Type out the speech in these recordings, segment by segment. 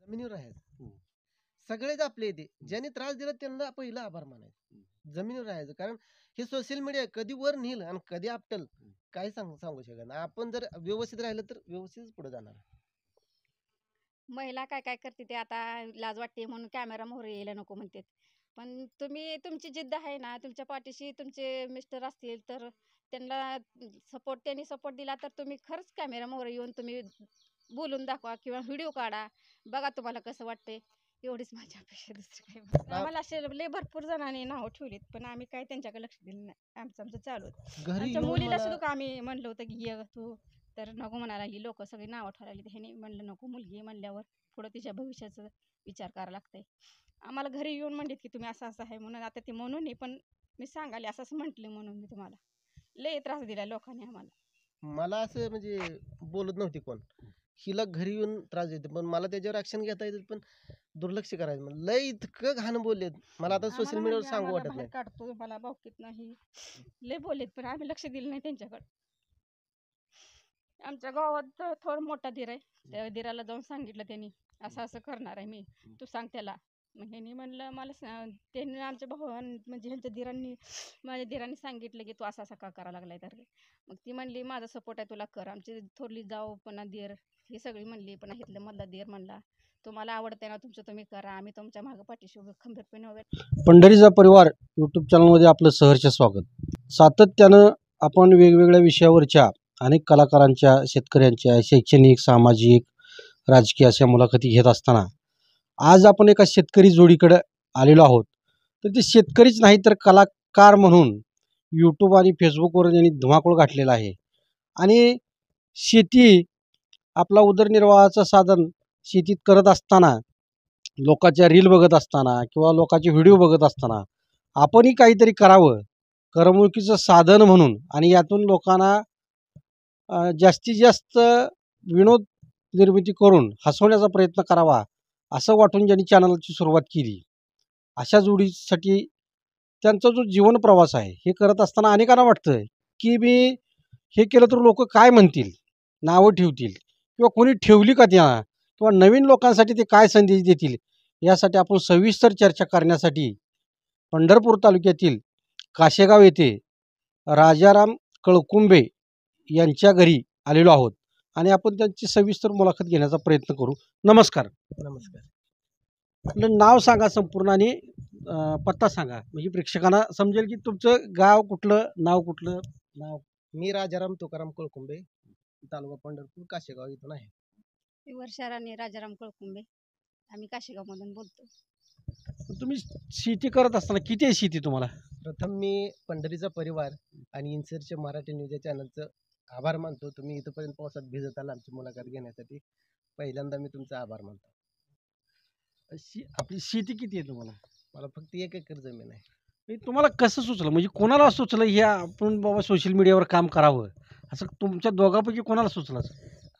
जमिनीवर राहायचं. सगळेच आपले येते ज्यांनी त्रास दिला त्यांना पहिलं आभार मानायचं, जमिनीवर राहायचं. कारण हे सोशल मीडिया कधी वर नेल आणि कधी आपटल काही सांगू शकत नाही. आपण जर व्यवस्थित राहिलं तर व्यवस्थित पुढे जाणार. महिला काय काय करते ते आता लाज वाटते म्हणून कॅमेरा मोहर यायला नको म्हणते. पण तुम्ही तुमची जिद्द आहे ना, तुमच्या पाठीशी तुमचे मिस्टर असतील तर त्यांनी सपोर्ट दिला तर तुम्ही खरंच कॅमेरा मोहर येऊन तुम्ही बोलून दाखवा किंवा व्हिडिओ काढा, बघा तुम्हाला कसं वाटतंय. एवढीच माझी अपेक्षा, दुसरी काही नाही. आम्हाला असे लय भरपूर जणांनी नावं ठेवलीत पण आम्ही काय त्यांच्याकडे लक्ष दिलं नाही. आमचं चालू होतं. घरी आमच्या येऊन मुलीला मला सुद्धा आम्ही म्हणलं होतं की ये तू, तर नको म्हणायला लागली. लोक सगळी नावं ठेवायला लागली. ह्याने म्हणलं नको, मुलगी म्हणल्यावर पुढं तिच्या भविष्याचा विचार करावा लागतंय. आम्हाला घरी येऊन म्हणलीत की तुम्ही असं असं आहे म्हणून. आता ते म्हणून नाही पण मी सांगाले असं असं म्हटले म्हणून मी तुम्हाला. लय त्रास दिला लोकांनी आम्हाला. मला असं म्हणजे बोलत नव्हती कोण. हिला घरी येऊन त्रास देते पण मला त्याच्यावर ऍक्शन घेता येते पण दुर्लक्ष करायचं. म्हणलं लय इतकं घाण बोललेत मला आता सोशल आम्हाला मीडियावर म्हणजे सांगू आम्हाला वाटत बाहेर नाही. काढतो, मला भावकीत नाही लय बोललेत पण आम्ही लक्ष दिलं नाही त्यांच्याकडे. आमच्या गावात थोडा मोठा धीर आहे. त्या धीराला जाऊन सांगितलं त्यांनी असं असं करणार आहे मी, तू सांग त्याला. मग ह्यांनी म्हणलं त्यांनी आमच्या म्हणजे ह्यांच्या धीरांनी माझ्या धीरांनी सांगितलं की तू असा असा का करायला लागलाय. तर मग ती म्हणली माझा सपोर्ट आहे तुला कर. आमची थोरली जाऊ पुन्हा धीर ही सगळी म्हणली, पण इथलं मधला धीर म्हणला तुम्हाला आवडते ना तुमचं तुम्ही करा, आम्ही तुमच्या मागं पाठीशी खंबीरपणे उभे. पंढरीचा परिवार यूट्यूब चॅनलमध्ये आपलं सहर्ष स्वागत. सातत्यानं आपण वेगवेगळ्या विषयावरच्या अनेक कलाकारांच्या, शेतकऱ्यांच्या, शैक्षणिक, सामाजिक, राजकीय अशा मुलाखती घेत असताना आज आपण एका शेतकरी जोडीकडे आलेलो आहोत. तर ते शेतकरीच नाही तर कलाकार म्हणून यूट्यूब आणि फेसबुकवर त्यांनी धुमाकूळ घातलेला आहे. आणि शेती आपला उदरनिर्वाहाचं साधन शेतीत करत असताना, लोकांच्या रील बघत असताना किंवा लोकांचे व्हिडिओ बघत असताना आपणही काहीतरी करावं करमणुकीचं साधन म्हणून, आणि यातून लोकांना जास्तीत जास्त विनोद निर्मिती करून हसवण्याचा प्रयत्न करावा असं वाटून ज्यांनी चॅनलची सुरुवात केली. अशा जोडीसाठी त्यांचा जो जीवन प्रवास आहे हे करत असताना अनेकांना वाटतं की मी हे केलं तर लोक काय म्हणतील, नावं ठेवतील किंवा कोणी ठेवली का त्या, किंवा नवीन लोकांसाठी ते काय संदेश देतील. यासाठी आपण सविस्तर चर्चा करण्यासाठी पंढरपूर तालुक्यातील काशेगाव येथे राजाराम कळकुंबे यांच्या घरी आलेलो आहोत आणि आपण त्यांची सविस्तर मुलाखत घेण्याचा प्रयत्न करू. नमस्कार. नमस्कार. आपलं नाव सांगा संपूर्ण आणि पत्ता सांगा, म्हणजे प्रेक्षकांना समजेल की तुमचं गाव कुठलं, नाव कुठलं. मी राजाराम तुकाराम कळकुंबे, तालुका पंढरपूर, काशेगाव इथून आहे. वर्षा राणी राजाराम कळकुंबे, आम्ही काशेगाव मधून बोलतो. तुम्ही शेती करत असताना किती आहे शेती तुम्हाला? प्रथम मी पंढरीचा परिवार आणि इन्सर्च मराठी न्यूज या चॅनलचं आभार मानतो. तुम्ही इथपर्यंत पावसात भिजत आला आमची मुलाखत घेण्यासाठी. पहिल्यांदा मी तुमचा आभार मानतो. आपली शेती किती आहे तुम्हाला? मला फक्त 1 एकर जमीन आहे. हे तुम्हाला कसं सुचलं, म्हणजे कोणाला सुचलं हे आपण बाबा सोशल मीडियावर काम करावं, असं तुमच्या दोघांपैकी कोणाला सुचलं?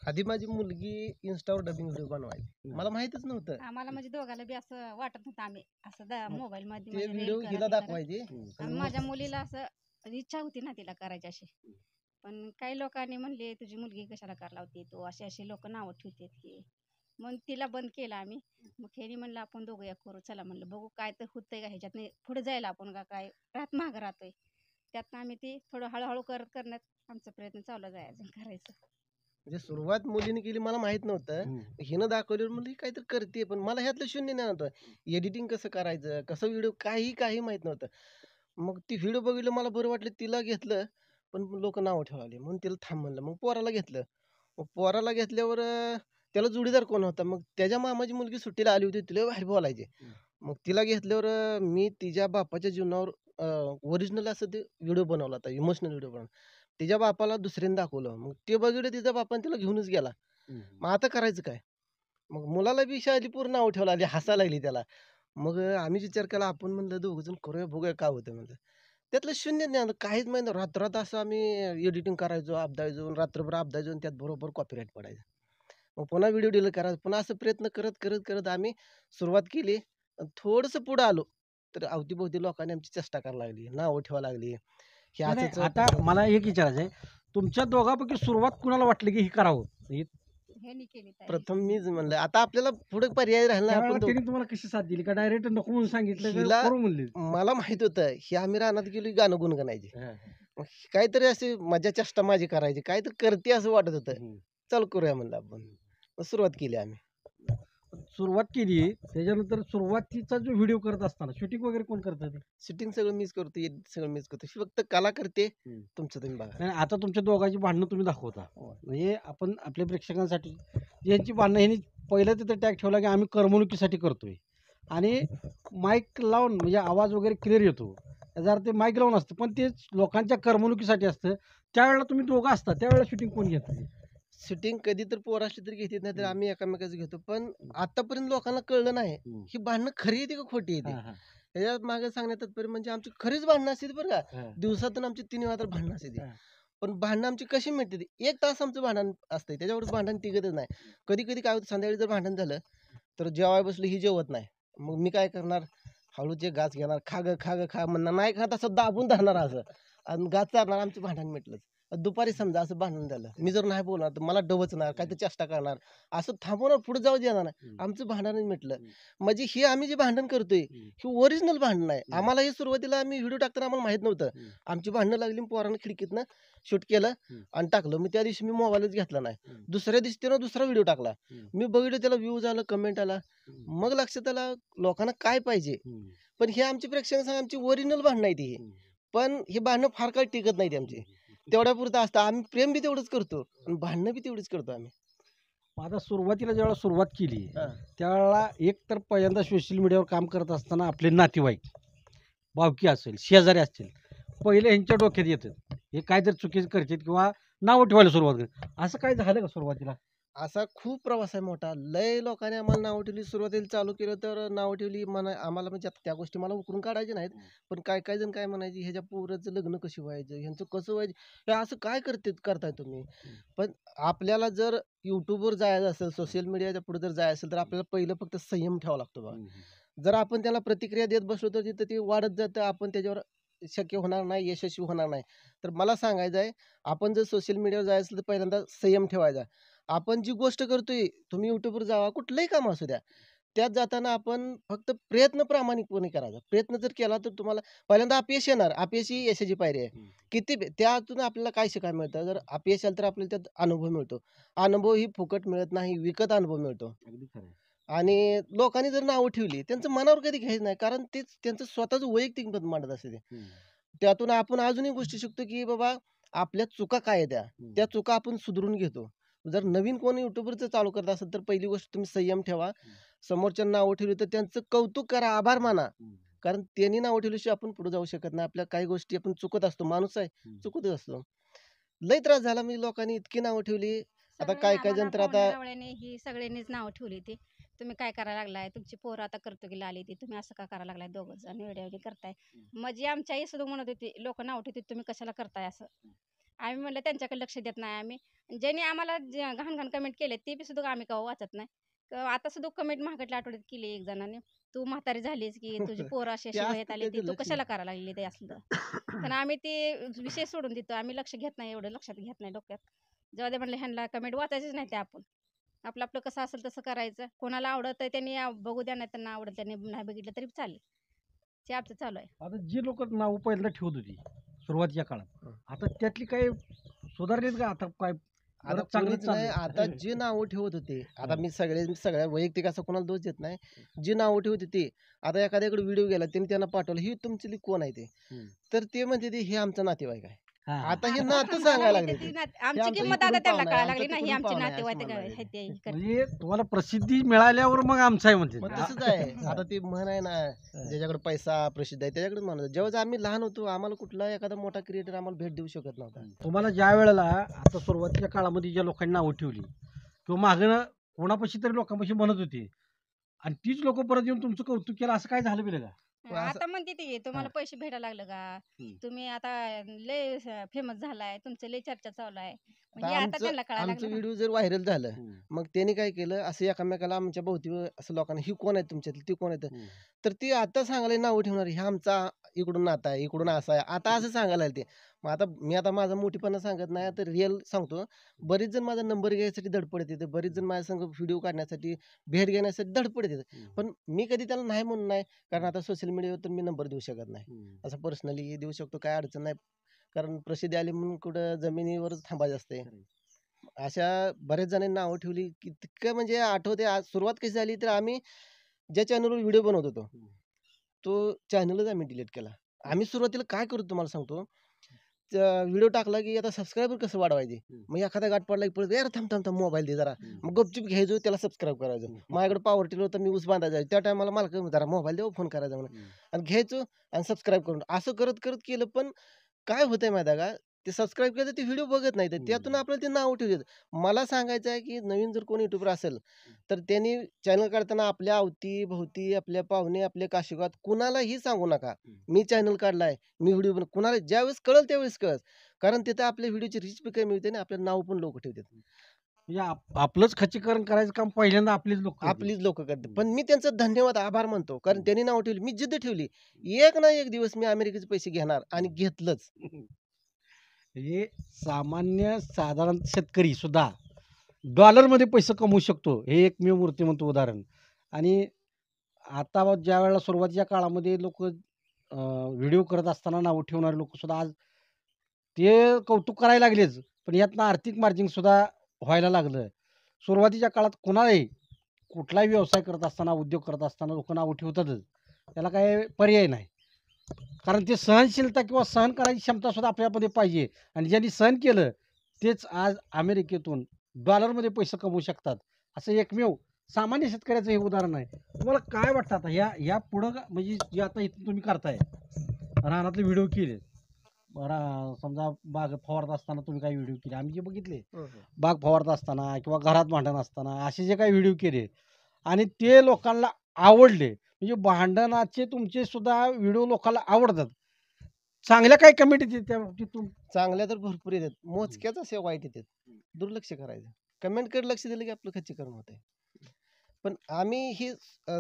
आधी माझी मुलगी इन्स्टावर डबिंग व्हिडिओ बनवायची, मला माहितच नव्हतं. आम्हाला म्हणजे दोघाला बी असं वाटत नव्हतं आम्ही असं मोबाईल मध्ये ते म्हणजे व्हिडिओ reel करा, हिला हे करा. दाखवायचे. आणि माझ्या मुलीला असं इच्छा होती ना तिला करायची अशी. पण काही लोकांनी म्हणले तुझी मुलगी कशाला करायला होती, तो अशी लोक नावं ठेवतात की. मग तिला बंद केलं आम्ही. मग ह्यानी म्हणलं आपण दोघं करू, चला म्हणलं बघू काय तर होतंय का ह्याच्यात, पुढे जायला आपण का काय मागं राहतोय. त्यातनं आम्ही ती थोडं हळूहळू करण्यात आमचा प्रयत्न चालू जायचं करायचं. म्हणजे सुरुवात मुलीने केली, मला माहित नव्हतं. हिनं दाखवल्यावर मुली काहीतरी करते, पण मला ह्यातलं शून्य नाही नव्हतं. एडिटिंग कसं करायचं, कसं व्हिडिओ, काही माहित नव्हतं. मग ती व्हिडिओ बघितलं, मला बरं वाटलं, तिला घेतलं. पण लोक नावं ठेवाले म्हणून तिला थांब म्हणलं. मग पोराला घेतलं. मग पोराला घेतल्यावर त्याला जोडीदार कोण होता, मग त्याच्या मामाची मुलगी सुट्टीला आली होती, तिला बाहेर बोलायचे. मग तिला घेतल्यावर मी तिच्या बापाच्या जीवनावर ओरिजिनल असं ते व्हिडिओ बनवला होता, इमोशनल व्हिडिओ बनवला. तिच्या बापाला दुसऱ्यांदा दाखवलं. मग ते बघितलं, तिच्या बापाने तिला घेऊनच गेला. मग आता करायचं काय? मग मुलाला बी शाळेतली पूर्ण नाव ठेवला आली, हसायला लागली त्याला. मग आम्ही विचार केला, आपण म्हणलं दोघं जण करूया, बघूया काय होतं म्हणलं. त्यातलं शून्य ज्ञान, काहीच माहिती नाही. रात्रात असं आम्ही एडिटिंग करायचो, अपदायचो, रात्रभर अपदायचो आणि त्यात बरोबर कॉपीराईट पडायचं. मग पुन्हा व्हिडिओ डिलीट करायचा, पुन्हा असं प्रयत्न करत करत करत आम्ही सुरुवात केली. थोडंसं पुढं आलो तर अवतीभोवती लोकांनी आमची चेष्टा करायला लागली, नावं ठेवायला लागली. हे नाही, असंच आता मला एक विचारायचं आहे, तुमच्या दोघांपैकी सुरुवात कुणाला वाटली की हे करावं? ह्यांनी केली तयारी. प्रथम मीच म्हणलं आता आपल्याला पुढे पर्याय राहिला नाही. त्यावेळेला आपण त्यांनी तुम्हाला कशी साथ दिली का डायरेक्ट नको म्हणून सांगितलं का हिला- करू म्हणले? मला माहित होतं ही आम्ही रानात गेलो की गाणं गुणगुणायची. मग काहीतरी अशी मजा चेष्टा माझी करायची, काहीतरी करते असं वाटत होतं. चल करूया म्हणलं आपण. मग सुरुवात केली आम्ही. सुरुवात केली त्याच्यानंतर सुरुवातीचा जो व्हिडिओ करत असताना शूटिंग वगैरे कोण करतं ते? शूटिंग सगळं मीच करतो, edit सगळं मीच करतो. ही फक्त कला करते, हम्म. तुमचं तुम्ही बघा. आणि आता तुमच्या दोघांची भांडणं तुम्ही दाखवता म्हणजे आपण आपल्या प्रेक्षकांसाठी यांची भांडणं ह्यांनी पहिलं तिथं टॅग ठेवला की आम्ही करमणुकीसाठी करतोय आणि माईक लावून म्हणजे आवाज वगैरे क्लिअर येतो याचा अर्थ माईक लावून असतं पण ते लोकांच्या करमणुकीसाठी असतं. त्यावेळेला तुम्ही दोघं असता त्यावेळेला शूटिंग कोण घेतं? शूटिंग कधी तर पोर असली तरी घेतात, नाही तर आम्ही एकामेकाच घेतो. पण आतापर्यंत लोकांना कळलं नाही ही भांडणं खरी येते का खोटी येते. त्याच्यात मागे सांगण्यात तात्पर्य म्हणजे आमची खरीच भांडणं असते बरं का. दिवसातून आमची 3 वेळा तर भांडणं असते. पण भांडणं आमची कशी मिळते, 1 तास आमचं भांडण असतंय, त्याच्यावर भांडण टिकतच नाही. कधी कधी काय होतं, संध्याकाळी जर भांडण झालं तर जेवाय बसलं ही जेवत नाही. मग मी काय करणार, हळूचे गाच घेणार, खा ग खा ग खा म्हणणार, नाही खात असं दाबून धरणार असं आणि गाच चालणार. आमचं भांडण मिटलं. दुपारी समजा असं भांडण झालं, मी जर नाही बोलणार तर मला डवचणार, काय तर चेष्टा करणार, असं थांबवणार, पुढे जाऊ देणार नाही. आमचं भांडणच मिटलं. म्हणजे हे आम्ही जे भांडण करतोय हे ओरिजिनल भांडण आहे. आम्हाला हे सुरुवातीला आम्ही व्हिडिओ टाकताना आम्हाला माहित नव्हतं. आमची भांडणं लागली, पोरानं खिडकीतनं शूट केलं आणि टाकलं. मी त्या दिवशी मी मोबाईलच घेतला नाही. दुसऱ्या दिवशी त्यानं दुसरा व्हिडिओ टाकला. मी बघितलं, त्याला व्ह्यूज आलं, कमेंट आला. मग लक्षात आलं लोकांना काय पाहिजे. पण हे आमची प्रेक्षकांना आमची ओरिजिनल भांडणं आहे ती. पण हे भांडणं फार काळ टिकत नाहीत आमची. तेवढ्या पुरतं असतं. आम्ही प्रेम बी तेवढंच करतो आणि भांडणं बी तेवढीच करतो आम्ही. आता सुरुवातीला ज्यावेळेला सुरुवात केली त्यावेळेला एक तर पहिल्यांदा सोशल मीडियावर काम करत असताना आपले नातेवाईक भावकी असेल शेजारी असतील पहिले ह्यांच्या डोक्यात येतं हे काहीतरी चुकीचं करतात किंवा नावं ठेवायला सुरुवात करतात. असं काय झालं का सुरुवातीला? असा खूप प्रवास आहे मोठा. लय लोकांनी आम्हाला नावं ठेवली. सुरुवातीला चालू केलं तर नावं ठेवली आम्हाला, म्हणजे आता त्या गोष्टी मला उकरून काढायच्या नाहीत. पण काय काय जण काय म्हणायचे, ह्याच्या पोराचं लग्न कशी व्हायचं, ह्यांचं कसं व्हायचं, हे असं काय करताय तुम्ही. पण आपल्याला जर युट्यूबवर जायचं असेल, सोशल मीडियाच्या पुढे जर जायचं असेल तर आपल्याला पहिलं फक्त संयम ठेवावा लागतो बघा. जर आपण त्याला प्रतिक्रिया देत बसलो तर तिथं ते वाढत जातं. आपण त्याच्यावर शक्य होणार नाही, यशस्वी होणार नाही. तर मला सांगायचं आहे, आपण जर सोशल मीडियावर जायचं असेल तर पहिल्यांदा संयम ठेवायचा. आपण जी गोष्ट करतोय, तुम्ही युट्यूबवर जावा, कुठलंही काम असू द्या, त्यात जाताना आपण फक्त प्रयत्न प्रामाणिकपणे करायचा. प्रयत्न जर केला तर तुम्हाला पहिल्यांदा अपयश येणार. अपयश ही यशाची पायरी आहे. त्यातून आपल्याला काय शिकायला मिळतं, जर अपयश आलं तर आपल्याला त्यात अनुभव मिळतो. अनुभव ही फुकट मिळत नाही, विकत अनुभव मिळतो. आणि लोकांनी जर नावं ठेवली त्यांचं मनावर कधी घ्यायचं नाही, कारण ते त्यांचं स्वतःचं वैयक्तिक मत मांडत असते ते. त्यातून आपण अजूनही गोष्टी शिकतो की बाबा आपल्या चुका काय आहेत, त्या चुका आपण सुधारून घेतो. जर नवीन कोणी युट्यूबवरचं चालू करत असेल तर पहिली गोष्ट तुम्ही संयम ठेवा. समोरच्यांना नावं ठेवली तर त्यांचं कौतुक करा, आभार माना. कारण त्यांनी नावं ठेवल्याशिवाय आपण पुढे जाऊ शकत नाही. आपल्या काही गोष्टी आपण चुकत असतो, माणूस आहे, चुकतच असतो. लय त्रास झाला, म्हणजे लोकांनी इतकी नावं ठेवली. आता काय काय जण तर आता ही सगळ्यांनीच नाव ठेवली ती. तुम्ही काय करायला लागलाय, तुमची पोरं आता करतो की आली ती, तुम्ही असं का करायला लागलाय, दोघं जण व्हिडिओ करताय. म्हणजे आमची आई सुद्धा म्हणत होती, लोक नाव ठेवतील, तुम्ही कशाला करताय असं. आम्ही म्हणलं त्यांच्याकडे लक्ष देत नाही आम्ही. ज्यांनी आम्हाला घाण घाण कमेंट केले ते बी सुद्धा आम्ही केव्हा वाचत नाही. आता सुद्धा कमेंट मागटल्या आठवड्यात केली एक जणाने, तू म्हातारी झालीस की तुझी पोरं अशी अशी वयात आली ती, तू कशाला करायला लागली ते असलं. पण आम्ही ते विषय सोडून देतो. आम्ही लक्ष घेत नाही, एवढं लक्षात घेत नाही डोक्यात. जेव्हा ते म्हणलं ह्यांना कमेंट वाचायचीच नाही, ते आपण आपलं आपलं कसं असेल तसं करायचं. कोणाला आवडत त्यांनी बघू द्या, नाही त्यांना आवडत त्यांनी नाही बघितलं तरी चालेल. ते आमचं चालू आहे. आता जी लोक नाव पहिल्यांदा ठेवत होती सुरुवातीच्या काळात आता त्यातली काही सुधारलीत का? आता काय आता चांगलंच कोणीच नाही. चाललंय? आता जे नावं ठेवत होते, आता मी सगळ्या वैयक्तिक असं कोणाला दोष देत नाही. जी नावं ठेवत होती, आता एखाद्याकडे व्हिडिओ गेला त्यांना पाठवलं, ही तुमची कोण आहे ते, तर ते म्हणते ते हे आमचं नातेवाईक आहे. आता हे नातं सांगायला लागले ते. आमची आमचं किंमत इकडून आता त्यांना पाहुणा आहे, कळायला लागली आमचं नाही, ही तिकडून आमची पाहुणा आहे, नातेवाईक असं आहे म्हणायला ते ही करते. म्हणजे तुम्हाला प्रसिद्धी मिळाल्यावर मग आमचं आहे म्हणते. मग तसंच आहे. आता ती म्हण आहे ना, ज्याच्याकडे पैसा प्रसिद्ध आहे त्याच्याकडेच म्हणत. जेव्हा आम्ही लहान होतो आम्हाला कुठला एखादा मोठा क्रिएटर आम्हाला भेट देऊ शकत नव्हता. तुम्हाला ज्या वेळेला आता सुरुवातीच्या काळामध्ये ज्या लोकांनी नावं ठेवली किंवा मागं कोणापाशी तरी लोकांपाशी म्हणत होती आणि तीच लोक परत येऊन तुमचं कौतुक केलं, असं काय झालं बिलं का? आता म्हणते ती, तुम्हाला पैसे भेटायला लागलं का, तुम्ही आता लय फेमस झालाय, तुमचं लय चर्चा चालू आहे, म्हणजे आता त्यांना कळायला आमचं लागलं ना. व्हिडिओ जर व्हायरल झालं हम्म. मग त्यांनी काय केलं असं एकामेकाला आमच्या भोवती असं लोकांना ही कोण आहे तुमच्यातली ती कोण आहे तर ती आता सांगायला नाव ठेवणार हे आमचा इकडून नाता आहे इकडून असा आहे आता असं सांगायला लागले ते मग आता मी आता माझा मोठीपणा सांगत नाही तर रिअल सांगतो बरेच जण माझा नंबर घ्यायसाठी धडपडत येते बरेच जण माझ्या संग व्हिडिओ काढण्यासाठी भेट घेण्यासाठी धडपडत येते पण मी कधी त्याला नाही म्हणून नाही कारण आता सोशल मीडियावर तर मी नंबर देऊ शकत नाही असं पर्सनली देऊ शकतो काय अडचण नाही कारण प्रसिद्धी आली म्हणून कुठं जमिनीवरच थांबायचं असते अशा बऱ्याच जणांनी नावं ठेवली की तितकं म्हणजे आठवते आज सुरुवात कशी झाली तर आम्ही ज्या चॅनलवर व्हिडिओ बनवत होतो तो चॅनलच आम्ही डिलीट केला आम्ही सुरुवातीला काय करतो तुम्हाला सांगतो व्हिडिओ टाकला की आता सबस्क्रायबर कसं वाढवायचे मग एखादा गाठ पडला की पळत यार थांब थांब थांब मोबाईल दे जरा मग गपचूप घ्यायचो त्याला सबस्क्राईब करायचं माझ्याकडे पॉवर टिलर होतं मी ऊस बांधायचा त्या टायमाला मला जरा मोबाईल देऊ फोन करायचा म्हणून आणि घ्यायचो आणि सबस्क्राईब करून असं करत करत केलं पण काय होतंय माहिती आहे का ते सबस्क्राईब केलं ते व्हिडिओ बघत नाही तर त्यातून आपल्याला ते नाव ठेवतात मला सांगायचं आहे की नवीन जर कोणी युट्यूबर असेल तर त्यांनी चॅनल काढताना आपल्या अवती भोवती आपल्या पाहुणे आपले काशिगात कुणालाही सांगू नका मी चॅनल काढलाय मी व्हिडिओ बनव कुणाला ज्यावेळेस कळल त्यावेळेस कळत कारण तिथं आपल्या व्हिडिओची रीच बी कमी होते ना आपलं नाव पण लोक ठेवतात म्हणजे आपलंच खच्चीकरण करायचं काम पहिल्यांदा आपलीच लोक आपलीच लोक करतात पण मी त्यांचं धन्यवाद आभार मानतो कारण त्यांनी नाव ठेवली मी जिद्द ठेवली एक ना एक दिवस मी अमेरिकेचे पैसे घेणार आणि घेतलंच म्हणजे सामान्य साधारण शेतकरी सुद्धा डॉलरमध्ये पैसे कमवू शकतो हे एकमेव मूर्तिमंत उदाहरण आणि आता ज्या वेळेला सुरुवातीच्या काळामध्ये लोक व्हिडिओ करत असताना नाव ठेवणारे लोक सुद्धा आज ते कौतुक करायला लागलेच पण यातनं आर्थिक मार्जिन सुद्धा व्हायला लागलं सुरुवातीच्या काळात कोणालाही कुठलाही व्यवसाय करत असताना उद्योग करत असताना लोक नाव ठेवतातच त्याला काय पर्याय नाही कारण ते सहनशीलता किंवा सहन करायची क्षमता सुद्धा आपल्यामध्ये पाहिजे आणि ज्यांनी सहन केलं तेच आज अमेरिकेतून डॉलरमध्ये पैसे कमवू शकतात असं एकमेव सामान्य शेतकऱ्याचं हे उदाहरण आहे तुम्हाला काय वाटतं आता या पुढं म्हणजे जे आता इथून तुम्ही करताय रानातले व्हिडिओ केले समजा बाग फवारत असताना तुम्ही काही व्हिडिओ केले आम्ही जे बघितले बाग फवारत असताना किंवा घरात भांडण असताना असे जे काही व्हिडिओ केले आणि ते लोकांना आवडले म्हणजे भांडणाचे तुमचे सुद्धा व्हिडिओ लोकांना आवडतात चांगल्या काही कमेंट येते त्या बाबतीत चांगल्या तर भरपूर येतात मोजक्याच असे वाईट येतात दुर्लक्ष करायचं कमेंटकडे लक्ष दिलं की आपलं खच्चीकरण होत आहे पण आम्ही हे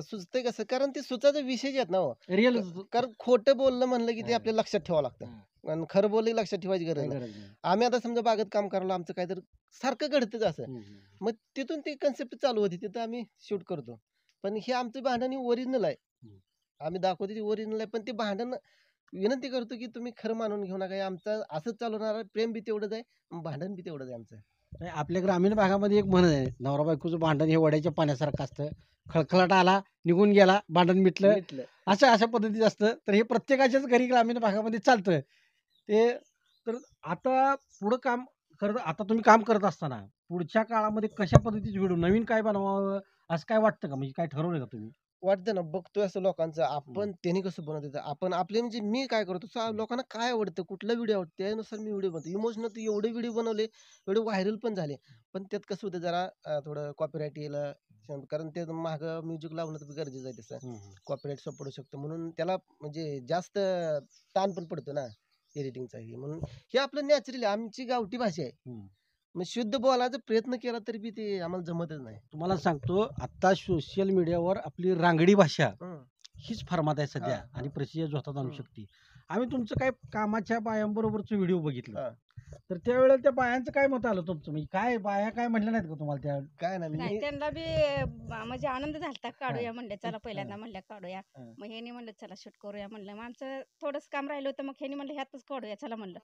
सुचतंय कसं कारण ते सुचाचा विषय आहेत ना रिअल कारण खोटं बोलणं म्हणलं की ते आपल्याला लक्षात ठेवावं लागतं आणि खरं बोललं की लक्षात ठेवायची गरज नाही आम्ही आता समजा बागेत काम करायला आमचं काहीतरी सारखं घडतंच असं मग तिथून ती कन्सेप्ट चालू होती तिथं आम्ही शूट करतो पण हे आमचं भांडण ओरिजिनल आहे आम्ही दाखवतो ती ओरिजिनल आहे पण ते भांडण विनंती करतो की तुम्ही खरं मानून घेऊ नका आमचं असंच चालवणार प्रेम बी तेवढंच आहे भांडण बी तेवढंच आहे आमचं आपल्या ग्रामीण भागामध्ये एक म्हण आहे नवरा बायकोचं भांडण हे वड्याच्या पाण्यासारखं असतं खळखळाट आला निघून गेला भांडण मिटलं अशा पद्धतीचं असतं तर हे प्रत्येकाच्याच घरी ग्रामीण भागामध्ये चालतं ते तर आता पुढं काम करत आता तुम्ही काम करत असताना पुढच्या काळामध्ये कशा पद्धतीचे व्हिडिओ नवीन काय बनवावं असं काय वाटतं का म्हणजे काय ठरवलं का तुम्ही वाटतं ना बघतोय असं लोकांचं आपण त्यांनी कसं बनवत येतं आपण आपले म्हणजे मी काय करतो लोकांना काय आवडतं कुठला व्हिडिओ आवडतं त्यानुसार मी व्हिडिओ बनवतो इमोशनल एवढे व्हिडिओ बनवले एवढे व्हायरल पण झाले पण त्यात कसं होतं जरा थोडं कॉपीराईट येईल कारण ते माग म्युझिक लावणं तर गरजेचं आहे तसं कॉपीराईट सापडू शकतं म्हणून त्याला म्हणजे जास्त ताण पण पडतो ना एडिटिंगचा म्हणून हे आपलं नॅचरली आमची गावठी भाषा आहे मग शुद्ध बोलायचा प्रयत्न केला तरी बी ते आम्हाला जमतच नाही तुम्हाला सांगतो आता सोशल मीडियावर आपली रांगडी भाषा हीच फर्मात आहे सध्या आणि प्रसिद्ध जोतात आणू शकते आम्ही तुमचं काय कामाच्या बायांबरोबरच व्हिडिओ बघितलं तर त्यावेळेला त्या बायांचं काय मत आलं तुमचं म्हणजे काय बाया काय म्हणलं नाहीत का तुम्हाला त्या काय नाही त्यांना बी म्हणजे आनंद झालता काढूया म्हणले चला पहिल्यांदा म्हणल्या काढूया मग ह्यानी म्हणलं चला शूट करूया म्हणलं मग आमचं थोडंच काम राहिलं होतं मग ह्यानी म्हणलं ह्यातच काढूया चला म्हणलं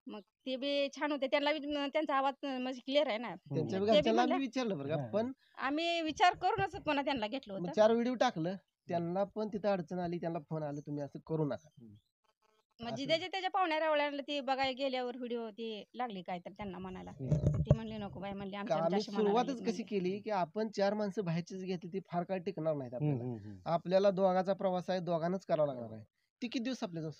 मग ते बी छान होते त्यांना बी त्यांचा आवाज म्हणजे क्लिअर आहे ना विचारलं बरं का पण आम्ही विचार करूनच पुन्हा त्यांना घेतलं होतं 4 व्हिडिओ टाकलं त्यांना पण तिथं अडचण आली त्यांना फोन आला तुम्ही असं करू नका म्हणजे त्याच्या पाहुण्या रावळ्याला ती बघायला गेल्यावर व्हिडिओ ती लागली काय तर त्यांना म्हणायला ती म्हणली नको बाय म्हणली आम्ही सुरुवातच कशी केली की आपण 4 माणसं बाहेरचीच घेतली ती फार काळ टिकणार नाहीत आपल्याला दोघांचा प्रवास आहे दोघांनाच करावा लागणार आहे ती किती दिवस आपल्या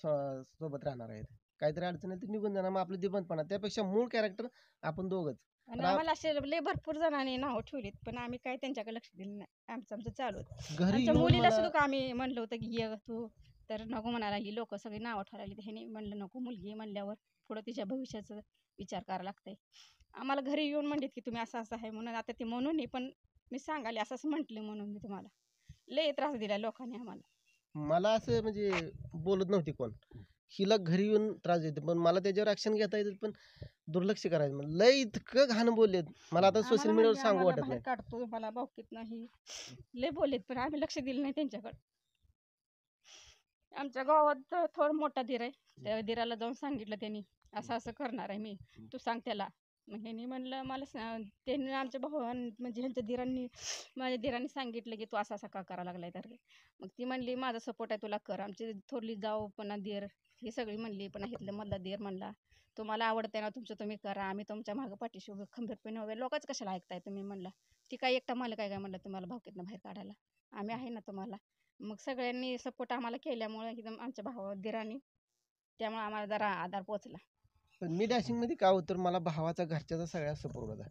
सोबत राहणार आहेत काहीतरी अडचण आहे ती निघून जाणार मग आपलं दिबंतपणा त्यापेक्षा मूळ कॅरेक्टर आपण दोघंच आणि आम्हाला असे लय भरपूर जणांनी नाव ठेवलीत पण आम्ही काय त्यांच्याकडे लक्ष दिलं नाही आमचं चालू आमच्या मुलीला सुद्धा आम्ही म्हणलं होतं की ये तू तर नको म्हणायला ही लोक सगळी नावं ठेवायला लागली. ह्याने म्हणलं नको, मुलगी म्हणल्यावर पुढं तिच्या भविष्याचा विचार करावा लागतंय. आम्हाला घरी येऊन म्हणलीत की तुम्ही असं असं आहे म्हणून. आता ते म्हणून नाही, पण मी सांगाले असं असं म्हटलं म्हणून मी तुम्हाला. लय त्रास दिला लोकांनी आम्हाला. मला असं म्हणजे बोलत नव्हती कोण. हिला घरी येऊन त्रास देते, पण मला त्याच्यावर ऍक्शन घेता येते, पण दुर्लक्ष करायचं. लय इतकं घाण बोललेत, मला आता सोशल आम्हाला मीडियावर म्हणले सांगू आम्हाला वाटत बाहेर नाही. काढतो, मला भावकीत नाही, लय बोललेत, पण आम्ही लक्ष दिलं नाही त्यांच्याकडे. आमच्या गावात थोडा मोठा धीर आहे. त्या धीराला जाऊन सांगितलं त्यांनी असं असं करणार आहे मी, तू सांग त्याला. मग ह्यांनी म्हणलं मला त्यांनी आमच्या भावान म्हणजे ह्यांच्या धीरांनी माझ्या धीरांनी सांगितलं की तू असं असं का करायला लागलाय तर. मग ती म्हणली माझा सपोर्ट आहे तुला कर. आमची थोरली जाऊ पुन्हा धीर ही सगळी म्हणली, पण इथलं मधला धीर म्हणला तुम्हाला आवडतंय ना तुमचं तुम्ही करा, आम्ही तुमच्या मागं पाठीशी उभे खंबीरपणे उभे, लोकच कशाला ऐकताय तुम्ही म्हणलं. ती काय एकटा मला काय म्हणलं तुम्हाला भावकीतनं बाहेर काढायला, आम्ही आहे ना तुम्हाला. मग सगळ्यांनी सपोर्ट आम्हाला केल्यामुळे एकदम आमच्या धीरांनी, त्यामुळे आम्हाला जरा आधार पोचला. पण मी डॅशिंग मध्ये काय होतं, मला भावाचा घरच्याचा सगळ्यात सपोर्ट होता.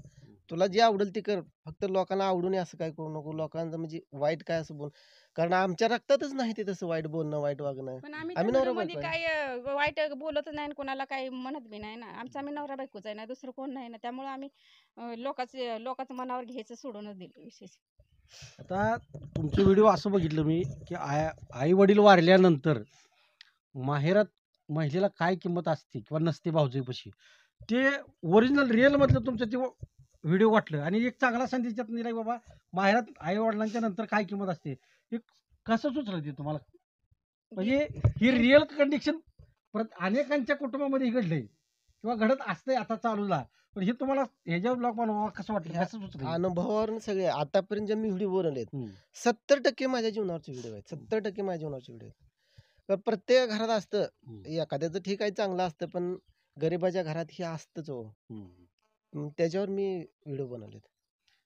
तुला जे आवडेल ते कर, फक्त लोकांना आवडू नये असं काय करू नको. लोकांचं म्हणजे वाईट काय असं बोल, कारण आमच्या रक्तातच नाही ते तसं वाईट बोलणं वाईट वागणं. पण आम्ही आम्ही त्या नवरा व्हिडिओमध्ये बायको आहे. काय वाईट बोलतच नाही आणि कोणाला काही म्हणत बी नाही ना. आमचा आम्ही नवरा बायकोच आहे ना, दुसरं कोण नाही ना. त्यामुळे आम्ही लोकांचं मनावर घ्यायचं सोडूनच दिलं विशेष. आता तुमचे व्हिडिओ असं बघितलं मी की आई वडील वारल्यानंतर माहेरात महिलेला काय किंमत असते किंवा नसते भाऊजाईपाशी, ते ओरिजिनल रिअल मधलं तुमचं ते व्हिडिओ वाटलं. आणि एक चांगला संदेश त्यात निघाला की बाबा माहेरात आई वडिलांच्या नंतर काय किंमत असते. हे कसं सुचलं ते तुम्हाला? म्हणजे ही रिअल कंडिशन परत अनेकांच्या कुटुंबामध्ये घडलंय किंवा घडत असतंय आता चालूला, पण हे तुम्हाला ह्याच्यावर ब्लॉग बनवा कसं वाटलं, कसं सुचलं? अनुभवावरून सगळे आतापर्यंत जे मी व्हिडिओ बनवलेत 70% माझ्या जीवनावरचे व्हिडिओ आहेत. 70% माझ्या जीवनावरचे व्हिडिओ आहेत. तर प्रत्येक घरात असतं, एखाद्याचं ठीक आहे चांगलं असतं, पण गरिबाच्या घरात हे असतंच हो. त्याच्यावर मी व्हिडिओ बनवलेत.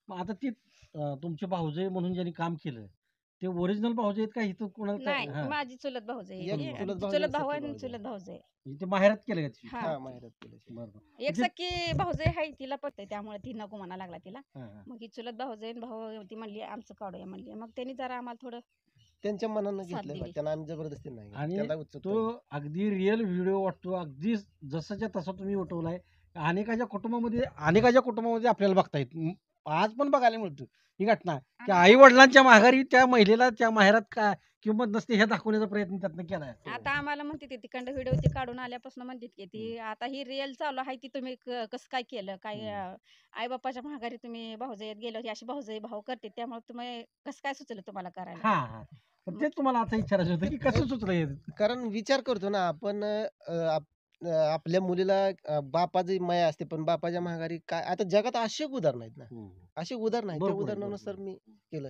मग आता ती तुमचे भाऊजाई म्हणून ज्यांनी काम केलं ते ओरिजिनल भाऊजाई आहेत का इथं कोणाला नाही, हां. माझी चुलत भाऊजाई एक आहे. चुलत भाऊ चुलत आणि भाऊ सख्खी आणि भाऊजाई. चुलत भाऊजाई. म्हणजे ते माहेरात केलं का ते? हा, हा, माहेरात केलं. बरं बरं. एक सख्खी भाऊजाई आहे, तिला पटतंय त्यामुळे ती नको म्हणा लागला तिला. हां, हां. मग ही चुलत भाऊजाई आणि भाऊ ती म्हणली आमचं काढूया म्हणली. मग त्यांनी जरा आम्हाला थोडं त्यांच्या मनानं साथ घेतलं, दिली. त्यांना आम्ही जबरदस्ती नाही आणि त्याला उत्सुकता तो होती. अगदी रिअल व्हिडिओ वाटतो, अगदी जसाच्या तसा तुम्ही उठवलाय. अनेकाच्या कुटुंबामध्ये आपल्याला बघता येत आज पण बघायला मिळतो ही घटना की आई वडिलांच्या माघारी त्या महिलेला त्या माहेरात काय किंमत नसते हे दाखवण्याचा प्रयत्न त्यातनं केलाय. आता आम्हाला म्हणते ती तिकडं व्हिडिओ ती काढून आल्यापासून म्हणतात की ती आता ही रिअल चालू आहे ती तुम्ही कसं काय केलं काय आई बापाच्या माघारी तुम्ही भाऊजाईत गेलो ही अशी भाऊजाई भाऊ करते त्यामुळे तुम्ही कसं काय सुचलं तुम्हाला करायला. हा हा पण तेच तुम्हाला आता विचारायचं होतं की कसं सुचलं हे? कारण विचार करतो ना आपण, आपल्या मुलीला बापाची माया असते, पण बापाच्या माघारी काय. आता जगात असे उदाहरण आहेत ना, असे उदाहरण आहेत. त्या भरपूर आहे, उदाहरणानुसार भरपूर. मी केलं.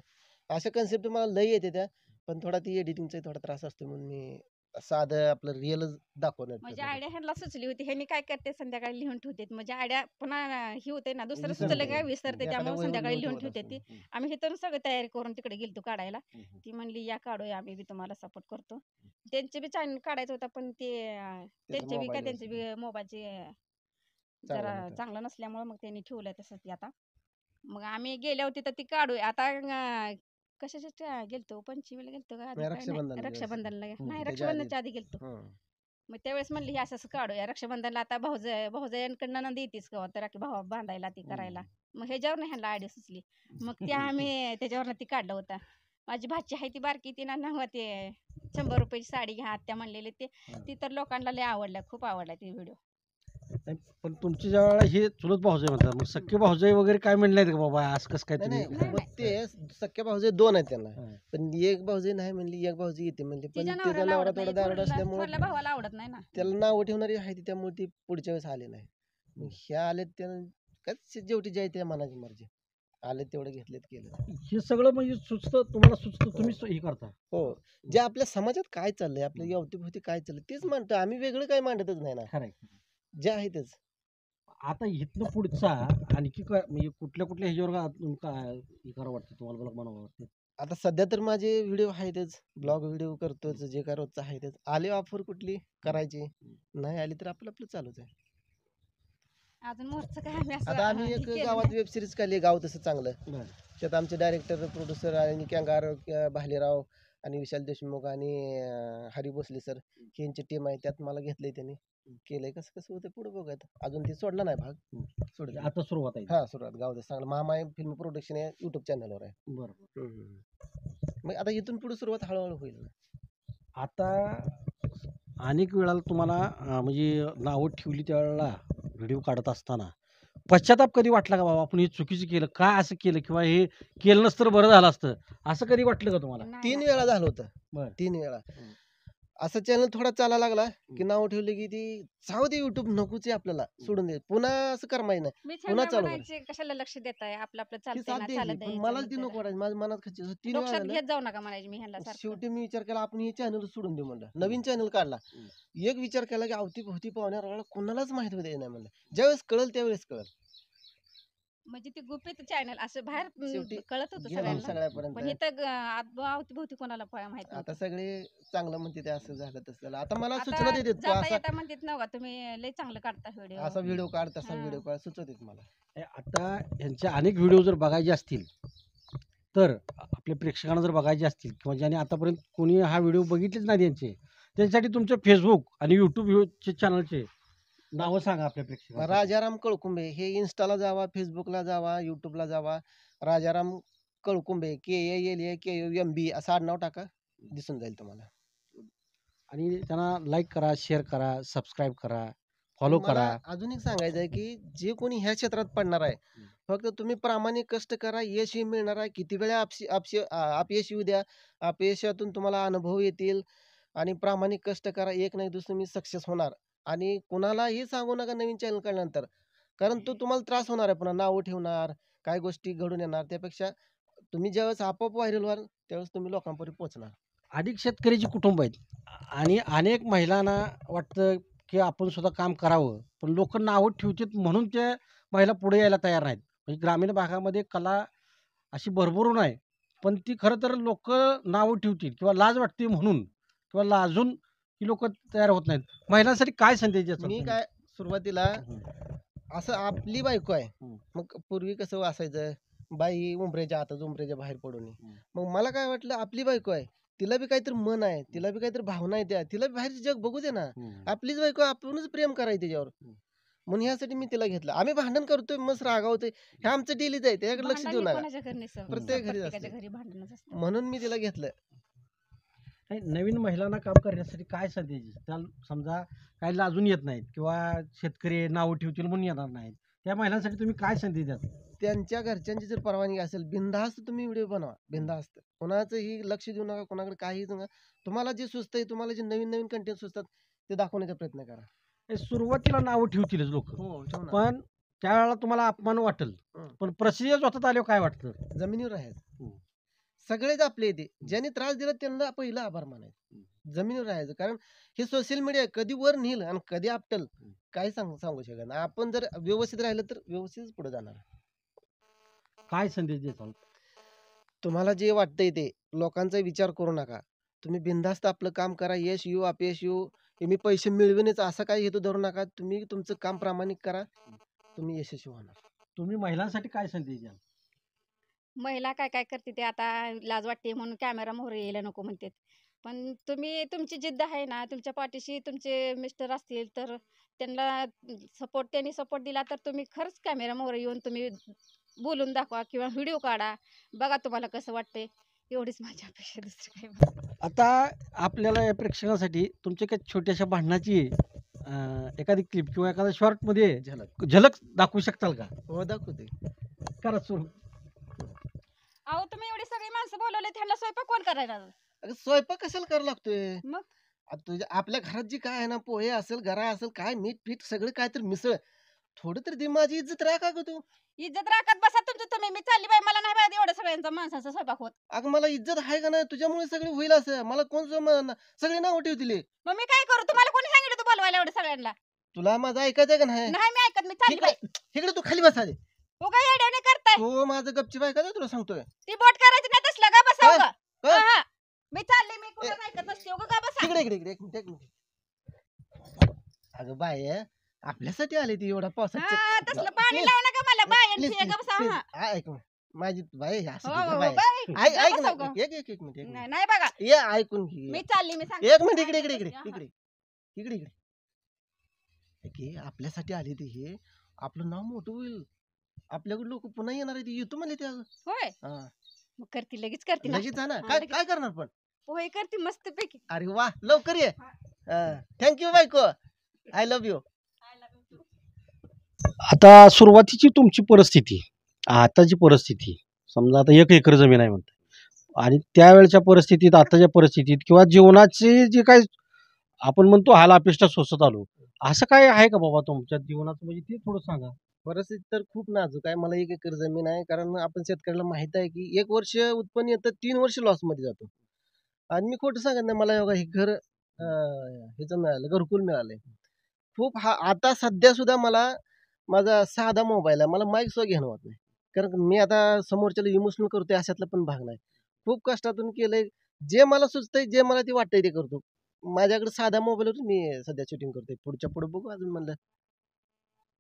अशा कन्सेप्ट मला लय येते त्या, पण थोडा ती एडिटिंगचा थोडा त्रास असतो, म्हणून मी साधं आपलं रिअलच दाखवण्यात म्हणजे प्रयत्न आयडिया ह्यांना सुचली होती ह्यांनी काय करते संध्याकाळी लिहून ठेवते म्हणजे आयडिया पुन्हा ही होते ना दुसरं विसरते. सुचलं काय विसरते एखाद्या त्यामुळे वहीवर संध्याकाळी लिहून लिहून ठेवत ठेवते ती. असतो. आम्ही इथून सगळं तयारी करून तिकडे गेलतो काढायला. ती म्हणली या काढूया आम्ही बी तुम्हाला सपोर्ट करतो. त्यांचे बी चॅनल काढायचं होतं पण ते त्यांचे बी काय mobile त्यांचे बी मोबाईलचे चांगलं जरा नव्हतं. चांगलं नसल्यामुळे मग त्यांनी ठेवलंय तसं ती आता. मग आम्ही गेल्या होती तर ती काढूया आता कशाच्या गेलतो पंचमीला गेलतो का आधी नाही, काय? रक्षाबंधनला नाही, दिवस. रक्षाबंधनला नाही त्याच्या आधी. रक्षाबंधनच्या आधी गेलतो. हं. मग त्यावेळेस म्हणली हे असं असं काढूया रक्षाबंधनला आता भाऊजायांकडनं नंदी येतेच का तर की भावा बांधायला ती करायला. मग ह्याच्यावर ह्यांना आयडिया सुचली. मग ते आम्ही त्याच्यावरनं ती काढलं होतं. माझी भाची आहे ती बारकी ती ना ते 100 रुपयाची साडी घ्या आत्या म्हणलेली ती तर लोकांना लय आवडल्या खूप आवडला ती व्हिडिओ. नाही, पण तुमच्या ज्या वेळेला हे चुलत भाऊजाई म्हणतात मग सख्खे भाऊजाई वगैरे काय म्हणले का बाबा असं कसं काय नाही तुम्ही? नाही, मग ते सख्या भाऊजाई 2 आहेत त्यांना, हां. पण एक भाऊजाई नाही म्हणली, एक भाऊजाई येते म्हणली, पण तिच्या त्याचा नवऱ्याला नवरा आवडत थोडा नाही दारुड थोरल्या असल्यामुळे भावाला आवडत नाही ना. त्याला नाव ठेवणारी आहे ती, त्यामुळे ती पुढच्या वेळेस आले नाही. मग ह्या आले त्यानं काय शेवटी जे आहे त्या मनाची मर्जी, आले तेवढं घेतलेत केलं. हे सगळं म्हणजे तुम्हाला सुचतं तुम्ही हे करता. हो, जे आपल्या समाजात काय चाललंय, आपल्या अवतीभोवती काय चाललंय तेच मांडतो आम्ही, वेगळं काय मांडतच नाही ना, खरंय. जे आहे तेच. आता इथनं पुढचा आणखी काय म्हणजे कुठल्या ह्याच्यावर काय हे करावं वाटतं तुम्हाला ब्लॉग बनावं वाटतं? आता सध्या तर माझे व्हिडिओ आहेतच, ब्लॉग व्हिडिओ करतोच, जे काय रोजचं आहे तेच. आले ऑफर कुठली करायची, नाही आली तर आपलं आपलं चालूच आहे. अजून मोठं काय आम्ही असं आता आम्ही हे एक केलं गावात नाही. वेब सिरीज काढली, गाव तसं चांगलं. बरं. त्यात आमचे डायरेक्टर प्रोड्युसर आणि कॅंगार भालेराव आणि विशाल देशमुख आणि हरी भोसले सर यांची टीम आहे, त्यात मला घेतलंय त्यांनी. केलंय कसं कसं होतं पुढे बघूयात. अजून ते सोडला नाही भाग. सोडलं. म्हणजे आता सुरुवात आहे. हा सुरुवात गाव चांगलं महामाय फिल्म प्रोडक्शन या युट्यूब चॅनलवर आहे. बरोबर. मग आता इथून पुढे सुरुवात हळूहळू होईल. आता अनेक वेळेला तुम्हाला म्हणजे नावं ठेवली त्यावेळेला व्हिडिओ काढत असताना पश्चाताप कधी वाटला का बाबा आपण हे चुकीचं केलं, का असं केलं किंवा हे केलं नसतं तर बरं झालं असतं, असं कधी वाटलं का तुम्हाला? नाही, 3 नाही. वेळा झालं होतं. बरं. 3 वेळा. हं. असं चॅनल थोडा चालायला लागला की नाव ठेवलं की ती जाऊ दे युट्यूब नकोच आहे आपल्याला सोडून दे. पुन्हा असं करमायचं नाही. मी पुन्हा छानला चालू म्हणायचे कशाला लक्ष देताय आपलं आपलं ती चालतंय साथ ना द्यायची चालत पण मलाच ती नको वाटायची. माझ्या मनात खच्ची 3 वेळा लक्षात झालं. घेत जाऊ नका म्हणायचे मी ह्यांना सारखं. शेवटी मी विचार केला आपण हे चॅनल सोडून देऊ म्हणलं. नवीन चॅनल काढला. एक विचार केला की अवती-भोवती पाहुण्याला कोणालाच माहित होऊ द्यायचं नाही म्हणलं. ज्यावेळेस कळेल त्यावेळेस कळेल. म्हणजे ती गुपित चॅनल असं बाहेर शेवटी कळत होतं गेलं सगळ्यांना. सगळ्यापर्यंत. पण इथं अवतीभोवती कोणाला माहित आता नव्हतं. सगळे चांगलं म्हणते ते असं झालं तसं झालं. आता मला सूचना आता देतात तू जाता असा येता म्हणतात नव्हा तुम्ही लय चांगलं काढता व्हिडिओ. असा व्हिडिओ काढ तसा हा. व्हिडिओ काढ सुचवतात मला. आता यांचे अनेक व्हिडिओ जर बघायचे असतील तर आपल्या प्रेक्षकांना जर बघायचे असतील किंवा ज्याने आतापर्यंत कोणी हा व्हिडिओ बघितलेच नाही त्यांचे, त्यांच्यासाठी तुमचे फेसबुक आणि यूट्यूबचे चॅनलचे नावं सांगा आपल्या प्रेक्षकांना. राजाराम कळकुंबे हे इन्स्टाला जावा, फेसबुकला जावा, युट्यूबला जावा. राजाराम कळकुंबे KALAKUMB असं आडनाव टाका, दिसून जाईल तुम्हाला. आणि त्यांना लाईक करा, शेअर करा, सबस्क्राईब करा, फॉलो मला करा. अजून एक सांगायचं आहे की जे कोणी ह्या क्षेत्रात पडणार आहे, फक्त तुम्ही प्रामाणिक कष्ट करा, यशही मिळणार आहे. किती वेळा अपयश येऊ द्या, अपयशातून तुम्हाला अनुभव येतील आणि प्रामाणिक कष्ट करा. एक नाही दुसरं मी सक्सेस होणार. आणि कुणालाही सांगू नका नवीन चॅनल काढल्यानंतर, कारण तो तुम्हाला त्रास होणार आहे. पुन्हा नावं ठेवणार, काय गोष्टी घडून येणार. त्यापेक्षा तुम्ही ज्यावेळेस आपोआप व्हायरल व्हाल त्यावेळेस तुम्ही लोकांपर्यंत पोहोचणार. अनेक शेतकऱ्याची कुटुंब आहेत आणि अनेक महिलांना वाटतं की आपण सुद्धा काम करावं, पण लोक नावं ठेवतात म्हणून ते महिला पुढे यायला तयार नाहीत. म्हणजे ग्रामीण भागामध्ये कला अशी भरभरून आहे, पण ती खरं तर लोक नावं ठेवतील किंवा लाज वाटते म्हणून किंवा लाजून ही लोक तयार होत नाहीत. महिलांसाठी काय संदेश द्याल मी तुम्ही? काय सुरुवातीला असं आपली बायको आहे. हं. मग पूर्वी कसं असायचं, बाई उंबऱ्याच्या आतच उंबऱ्याच्या बाहेर पडू नये. हं. मग मला काय वाटलं आपली बायको आहे, तिला बी काहीतरी मन आहे, तिला बी काहीतरी भावना आहे, त्या तिला बी बाहेरचं जग बघू दे ना. आपलीच बायको आहे, आपणच प्रेम करायचं त्याच्यावर. हं. म्हणून ह्यासाठी मी तिला घेतलं. आम्ही भांडण करतोय, मस्त रागावतोय, हे आमचं डेलीच आहे, त्याच्याकडे लक्ष देऊ भांडण हे नका. कोणाच्या घरी नसतं. प्रत्येक घरी प्रत्येकाच्या असते. घरी भांडणच असतं. म्हणून मी तिला घेतलं. नाही, नवीन महिलांना काम करण्यासाठी काय संदेश देईल? त्या समजा काही लाजून येत नाहीत किंवा शेतकरी नावं ठेवतील म्हणून येणार नाहीत, त्या महिलांसाठी तुम्ही काय संदेश द्याल? त्यांच्या घरच्यांची जर परवानगी असेल, बिनधास्त तुम्ही व्हिडिओ बनवा, बिनधास्त. कोणाचंही लक्ष देऊ नका, कोणाकडे काहीच नका. तुम्हाला जे सुचतंय, तुम्हाला जे नवीन नवीन कंटेंट सुचतात ते दाखवण्याचा प्रयत्न करा. हे सुरुवातीला नावं ठेवतीलच लोक, हो ठेवणार. पण त्यावेळेला तुम्हाला अपमान वाटेल, हं. पण प्रसिद्ध होतात आल्यावर काय वाटतं? जमिनीवर राहायचं. हं. सगळेच आपले येते, ज्यांनी त्रास दिला त्यांना पहिला आभार मानायचं. जमिनीवर राहायचं, कारण हे सोशल मीडिया कधी वर नेईल आणि कधी आपटल काही सांगू शकत नाही. आपण जर व्यवस्थित राहिलं तर व्यवस्थित पुढे जाणार. काय संदेश देताल? तुम्हाला जे वाटतंय ते लोकांचा विचार करू नका. तुम्ही बिनधास्त आपलं काम करा. यश येऊ अपयश येऊ, हे मी पैसे मिळविण्याचा असा काही हेतू धरू नका. तुम्ही तुमचं काम प्रामाणिक करा, तुम्ही यशस्वी होणार. तुम्ही महिलांसाठी काय संदेश द्याल? महिला काय काय करते ते आता लाज वाटते म्हणून कॅमेरा मोहर यायला नको म्हणतात. पण तुम्ही तुमची जिद्द आहे ना, तुमच्या पाठीशी तुमचे मिस्टर असतील तर त्यांनी सपोर्ट दिला तर तुम्ही खरंच कॅमेरा मोहर येऊन तुम्ही बोलून दाखवा किंवा व्हिडिओ काढा. बघा तुम्हाला कसं वाटतंय. एवढीच माझी अपेक्षा, दुसरी काही नाही. आता आपल्याला या प्रेक्षकांसाठी तुमच्या काही छोट्याशा भांडणाची एखादी क्लिप किंवा एखाद्या शॉर्टमध्ये झलक दाखवू शकताल का? हो दाखवते. करा सुरू. अहो तुम्ही एवढी सगळी माणसं बोलवले, त्यांना स्वयंपाक कोण करायला? अगं स्वयंपाक कशाला करायला लागतोय? मग? आता तुझ्या आपल्या घरात जी काय आहे ना, पोहे असेल, गरा असेल, काय मीठ पीठ सगळं काय तर मिसळ. थोडं तरी दे, माझी इज्जत राहा का ग तू? इज्जत राखत बसा तुमचं तुम्ही. मी चालली बाई, मला नाही बाई एवढं सगळ्यांचा माणसाचा स्वयंपाक होत. अगं मला इज्जत आहे का नाही? तुझ्यामुळे सगळी होईल असं. मला कोण सगळे नाव ठेवतील. मग मी काय करू? तुम्हाला कोणी सांगितलं तू बोलवायला एवढं सगळ्यांना? तुला माझं ऐकायचंय का नाही? नाही मी ऐकत, मी चालली बाई. इकडे तू खाली बसा. उगा येड्याने करताय. तो माझं गपचीप ऐकायचं तुला सांगतोय. ती बोट करायची नाही तसलं का बसा काय? उगा. काय? हा, हा. मी चालली, मी कोणाचं ऐकत नसते. उगा का बसा. इकडे एक मिनिट. अगं बाय आपल्यासाठी आली ती एवढा पावसात. हा, तसलं पाणी लावू नका मला बायांची. Please, उगा बसा. please, हा. हा, ऐक ना. माझी बाई असं हो, ठीक आहे हो, बाई. बाई, ऐक जा ऐक बसाव ना गं. एक मिनिट नाही नाही बघा, ये ऐकून घे. मी चालली, मी सांगते. एक मिनिट इकडे हा. इकडे आपल्यासाठी आली ती हे आपलं नाव मोठं होईल. आपल्याकडे लोक पुन्हा येणार आहे येतो म्हणले ते अगं. होय हा. मग करते, लगेच करते ना. लगेच जा ना हा, काय लगेच. काय करणार पण पोहे करते मस्त पैकी. अरे वा लवकर ये. थँक्यू बायको आय लव्ह यू. आता सुरुवातीची तुमची परिस्थिती, आताची परिस्थिती, समजा आता 1 एकर जमीन आहे म्हणता आणि त्यावेळच्या परिस्थितीत, आताच्या परिस्थितीत किंवा जीवनाचे जे काही आपण म्हणतो हाल अपेष्टा सोसत आलो, असं काय आहे का बाबा तुमच्या जीवनाचं, म्हणजे ते थोडं सांगा. परिस्थिती तर खूप नाजूक आहे. मला 1 एकर जमीन आहे. कारण आपण शेतकऱ्याला माहित आहे की 1 वर्ष उत्पन्न येतं 3 वर्ष लॉस मध्ये जातो. आणि मी खोटं सांगत नाही मला हे घर ह्याचं मिळालं घरकुल मिळालंय. खूप आता सध्या सुद्धा मला माझा साधा मोबाईल आहे. मला माईक सुद्धा घेणं होत नाही. कारण मी आता समोरच्याला इमोशनल करतोय अशातला पण भाग नाही. खूप कष्टातून केलंय. जे मला सुचतंय, जे मला ते वाटतंय ते करतो. माझ्याकडे साधा मोबाईलवर मी सध्या शूटिंग करतोय. पुढच्या पुढे बघू अजून म्हणलं.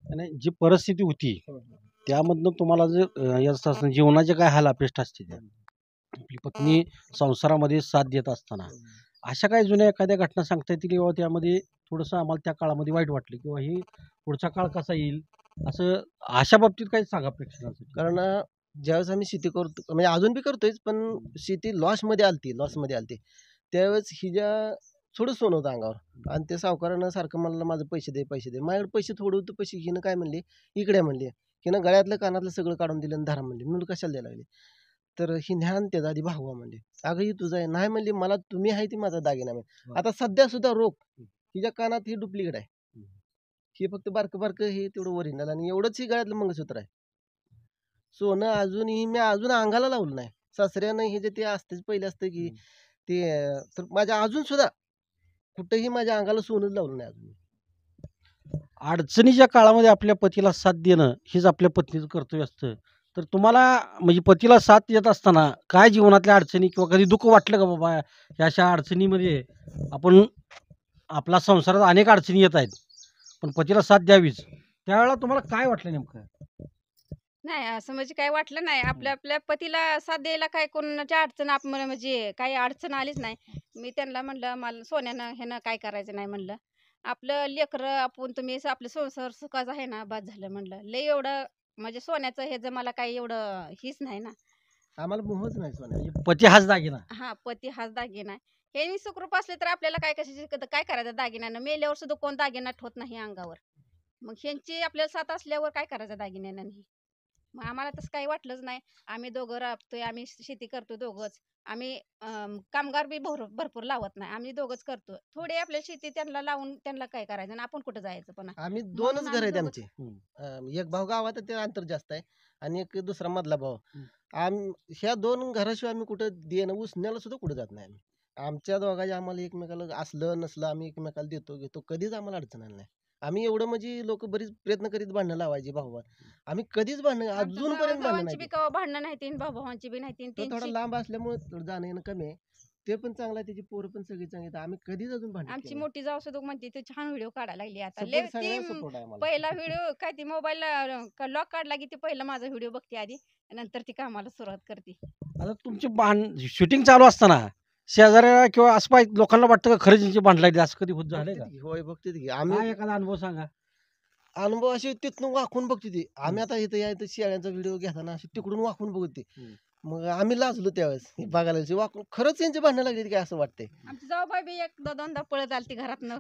आणि जी परिस्थिती होती त्यामधनं तुम्हाला जे याचं असतं जीवनाचे काय हाल अपेष्टा असते त्या, आपली पत्नी संसारामध्ये साथ देत असताना अशा काही जुन्या एखाद्या घटना सांगता येतील किंवा त्यामध्ये थोडंसं आम्हाला त्या काळामध्ये वाईट वाटलं किंवा ही पुढचा काळ कसा येईल असं, अशा बाबतीत काही सांगा प्रेक्षकांसाठी. कारण ज्यावेळेस आम्ही शेती करतो म्हणजे अजून बी करतोयच पण शेती लॉसमध्ये आलती. त्यावेळेस हिच्या थोडं सोनं होतं अंगावर आणि ते सावकारानं सारखं म्हणलं माझं पैसे दे माझ्याकडे पैसे थोडं होतं. पैसे हिनं काय म्हणली इकडे म्हणली. हिनं गळ्यातलं कानातलं सगळं काढून दिलं आणि धरा म्हणली. म्हणलं कशाला द्यायला लागली. तर ही ज्ञान त्याचा आधी भागवा म्हणली. अगं ही तुझं आहे नाही म्हणली मला तुम्ही आहे ती माझा दागिना म्हणली. आता सध्या सुद्धा रोख हिच्या कानात ही डुप्लिकेट आहे. ही फक्त बारकं हे तेवढं ओरिजिनल आणि एवढंच ही गळ्यातलं मंगळसूत्र आहे. सोनं अजूनही मी अंगाला लावलं नाही. सासऱ्यानं हे जे ते असतेच पहिले असतं की ते तर माझ्या अजून सुद्धा कुठेही माझ्या अंगाला सोनं लावलं नाही अजून. अडचणीच्या काळामध्ये आपल्या पतीला साथ देणं हेच आपल्या पत्नीचं कर्तव्य असतं. तर तुम्हाला म्हणजे पतीला साथ देत असताना काय जीवनातल्या अडचणी किंवा कधी दुःख वाटलं का बाबा ह्या अशा अडचणीमध्ये आपण, आपला संसारात अनेक अडचणी येत आहेत पण पतीला साथ द्यावीच, त्यावेळेला तुम्हाला काय वाटलं नेमकं? नाही असं म्हणजे काय वाटलं नाही. आपल्या आपल्या पतीला साथ द्यायला काय कोणाची अडचण आपण म्हणजे काही अडचण आलीच नाही. मी त्यांना म्हणलं मला सोन्यानं ह्यानं काय करायचं नाही म्हणलं. आपलं लेकरं आपण तुम्ही आपलं संसार सुखाचा आहे ना बाद झालं म्हणलं. लय एवढं म्हणजे सोन्याचं हे जर मला काही एवढं हीच नाही ना. आम्हाला मोहच नाही सोन्याचा. पती हाच दागिना. हा पती हाच दागिना आहे. हे मी सुखरूप असले तर आपल्याला काय कशाची काय करायचं दागिन्यानं. मेल्यावर सुद्धा कोण दागिना ठेवत नाही अंगावर. मग ह्यांची आपल्याला साथ असल्यावर काय करायचं दागिन्यानं. मग आम्हाला तसं काही वाटलंच नाही. आम्ही दोघं राबतोय, आम्ही शेती करतो दोघंच. आम्ही कामगार बी भरपूर लावत नाही. आम्ही दोघंच करतो. थोडी आपल्या शेती त्यांना लावून त्यांना काय करायचं आणि आपण कुठं जायचं पुन्हा. आम्ही म्हणून 2च घर आम्ही आहेत दोघंच. आमचे. एक भाऊ गावात आहे, ते अंतर जास्त आहे आणि एक दुसरा मधला भाऊ. ह्या 2 घराशिवाय आम्ही कुठं देणं उसण्याला सुद्धा कुठे जात नाही आम्ही. आमच्या दोघांच्या आम्हाला एकमेकाला असलं नसलं आम्ही एकमेकाला देतो घेतो. कधीच आम्हाला अडचण आली नाही. आम्ही एवढं म्हणजे लोक बरीच प्रयत्न करीत भांडणं लावायची भाऊ. आम्ही कधीच भांडणं आमच्या अजूनपर्यंत भांडणं भावाभावांची बी नाही. कवा भांडणं नाही तीन भावाभावांची बी नाही तीन तो थोडा त्यांची. लांब असल्यामुळे थोडं जाणं येणं कमी आहे. ते पण चांगलं आहे. त्याची पोरं पण सगळी चांगली आहेत. आम्ही कधीच अजून भांडण आमची केलं नाही. मोठी जाऊ सुद्धा म्हणते तू छान व्हिडिओ काढायला लागली आता. लय सपोर्ट ती सगळ्यांना सपोर्ट आहे मला. पहिला व्हिडिओ काय ती मोबाईलला लॉक काढला की ती पहिला माझा व्हिडिओ बघते आधी. नंतर ती कामाला सुरुवात करते. आता तुमची शूटिंग चालू असताना शेजाऱ्या किंवा असं पाहिजे लोकांना वाटतं का खरंच यांची भांडण लागली, असं कधी होत झालंय का? बघते ती, होय बघते ती. आम्ही काय एखादा अनुभव सांगा. अनुभव असे तिथून वाकून बघते ती. आम्ही आता इथं या इथं शेळ्यांचा व्हिडिओ घेताना अशी तिकडून वाकून बघते. मग आम्ही लाजलो त्यावेळेस बघायला वाकून खरंच यांची भांडणं लागली काय असं वाटतंय. आमची जाऊबाई बी एकदा दोनदा पळत आलती घरातनं.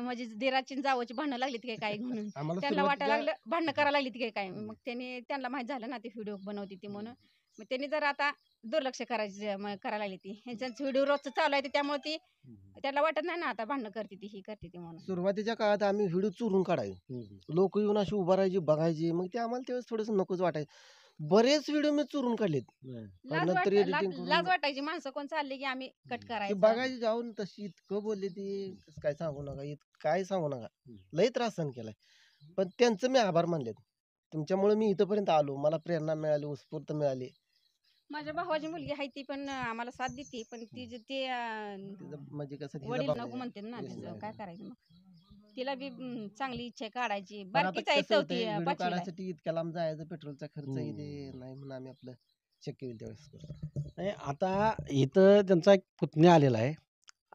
म्हणजे दिराची आणि जावची भांडणं लागली काय काय म्हणून. आम्हाला त्यांना वाटायला सुरुवातीला लागलं भांडणं करायला लागली काय काय. मग त्यांना माहित झालं ना ती व्हिडिओ बनवती ती म्हणून. मग त्यांनी जर आता दुर्लक्ष करायला लागली ती. ह्यांचं व्हिडिओ रोजचं चालू आहे त्यामुळे ती त्याला वाटत नाही ना आता भांडणं करते ती ही करते ती म्हणून. सुरुवातीच्या काळात आम्ही व्हिडिओ चोरून काढायचो. लोक येऊन अशी उभा राहायची बघायची. मग ते आम्हाला त्यावेळेस थोडंसं नकोच वाटायचं. बरेच व्हिडिओ मी चोरून काढलेत. नंतर एडिटिंग लाज करून वाटायची माणसं कोण चालले की आम्ही कट ती करायचं. बघायची जाऊन तशी इतकं बोलली ती काय सांगू नका काय सांगू नका. लई त्रास सहन केलाय. पण त्यांचं मी आभार मानलेत. तुमच्यामुळे मी इथपर्यंत आलो. मला प्रेरणा मिळाली, उत्स्फूर्त मिळाली. माझ्या भावाची मुलगी आहे ती पण आम्हाला साथ देते पण ती तिचं म्हणजे कसं तिला वडील बघायचं. नको म्हणते ना येस, तिचं नाही, काय नाही. करायचं मग. तिला बी चांगली इच्छा आहे काढायची. पण आता बारकीच आहे कसं होतंय चौथी व्हिडिओ पाचवीला आहे. काढायसाठी इतक्या लांब जायचं पेट्रोलचा खर्च हम्म. इथे नाही म्हणून आम्ही आपलं शक्य होईल त्यावेळेस करतो. नाही आता इथं त्यांचा एक पुतण्या आलेला आहे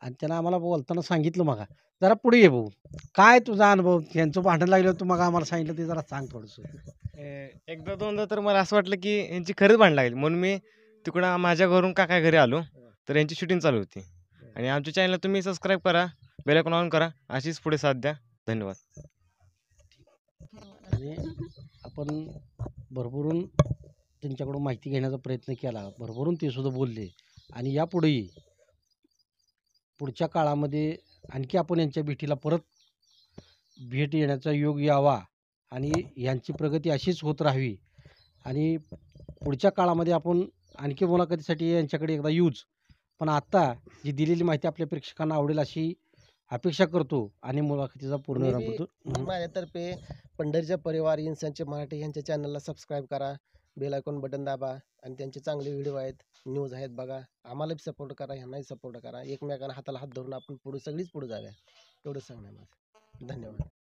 आणि त्यानं आम्हाला बोलताना सांगितलं मग जरा पुढे ये भाऊ काय तुझा अनुभव त्यांचं भांडण लागलं तू मग आम्हाला सांगितलं ते जरा सांग थोडंसं. एकदा दोनदा तर मला असं वाटलं की यांची खरंच भांडण लागली म्हणून मी तिकडं माझ्या घरून काका घरी आलो तर यांची शूटिंग चालू होती आणि आमच्या चॅनलला तुम्ही सबस्क्राईब करा बेल आयकॉन ऑन करा अशीच पुढे साथ द्या. धन्यवाद. आणि आपण भरभरून त्यांच्याकडून माहिती घेण्याचा प्रयत्न केला भरभरून ते सुद्धा बोलले आणि यापुढेही पुढच्या काळामध्ये आणखी आपण यांच्या भेटीला परत भेट येण्याचा योग यावा आणि यांची प्रगती अशीच होत राहावी आणि पुढच्या काळामध्ये आपण आणखी मुलाखतीसाठी यांच्याकडे एकदा येऊच. पण आत्ता जी दिलेली माहिती आपल्या प्रेक्षकांना आवडेल अशी अपेक्षा करतो आणि मुलाखतीचा पूर्ण मी विराम करतो. माझ्यातर्फे पंढरीचा परिवार इन्सानचे मराठी यांच्या चॅनलला सबस्क्राईब करा, बेल आयकॉन बटन दाबा आणि त्यांचे चांगले व्हिडिओ आहेत, न्यूज आहेत बघा. आम्हाला बी सपोर्ट करा, ह्यांनाही सपोर्ट करा. एकमेकांना हाताला हात धरून आपण पुढे सगळीच पुढे जाऊया. एवढं सांगणं आहे माझं. धन्यवाद.